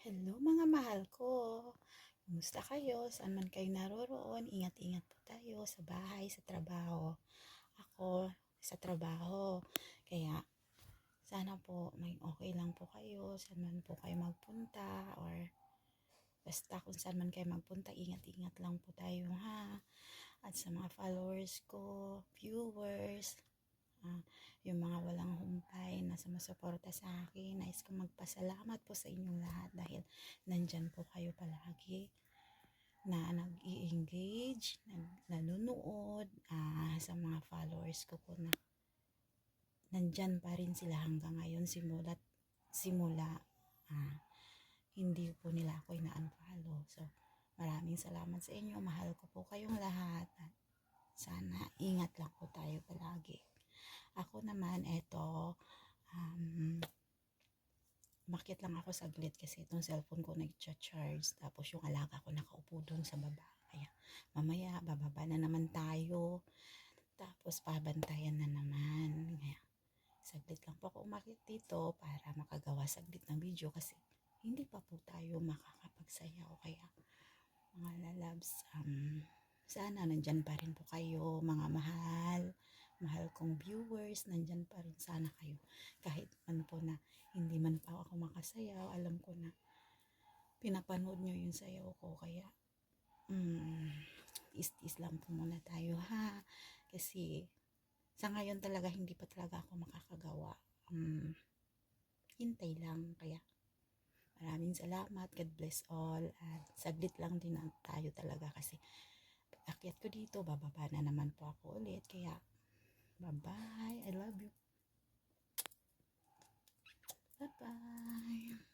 Hello mga mahal ko. Kumusta kayo? Saan man kayo naroroon? Ingat-ingat po tayo sa bahay, sa trabaho. Ako, sa trabaho. Kaya, sana po may okay lang po kayo. Saan man po kayo magpunta or basta kung saan man kayo magpunta, ingat-ingat lang po tayo ha. At sa mga followers ko, viewers, yung mga walang humpay na sumusuporta sa akin, nais kong magpasalamat po sa inyong lahat dahil nandyan po kayo palagi na nag-i-engage, nanonood sa mga followers ko po na nandyan pa rin sila hanggang ngayon simula hindi po nila ako ina-unfollow. So, maraming salamat sa inyo. Mahal ko po kayong lahat. At sana ingat lang po tayo palagi. Ako naman, eto, bakit lang ako saglit kasi itong cellphone ko nag-charge. Tapos yung alaga ko nakaupo dun sa baba. Kaya mamaya, bababa na naman tayo. Tapos pabantayan na naman. Kaya saglit lang po ako umakit dito para makagawa saglit ng video kasi hindi pa po tayo makakapagsayaw. Kaya mga lalabs, sana nandyan pa rin po kayo mga mahal kong viewers, nandyan pa rin sana kayo kahit man po na hindi man pa ako makasayaw. Alam ko na pinapanood nyo yung sayaw ko, kaya is lang po muna tayo ha, kasi sa ngayon talaga hindi pa talaga ako makakagawa. Hintay lang. Kaya maraming salamat, God bless all, at saglit lang din tayo talaga kasi akyat ko dito, bababa na naman po ako ulit. Kaya bye bye, I love you, bye bye.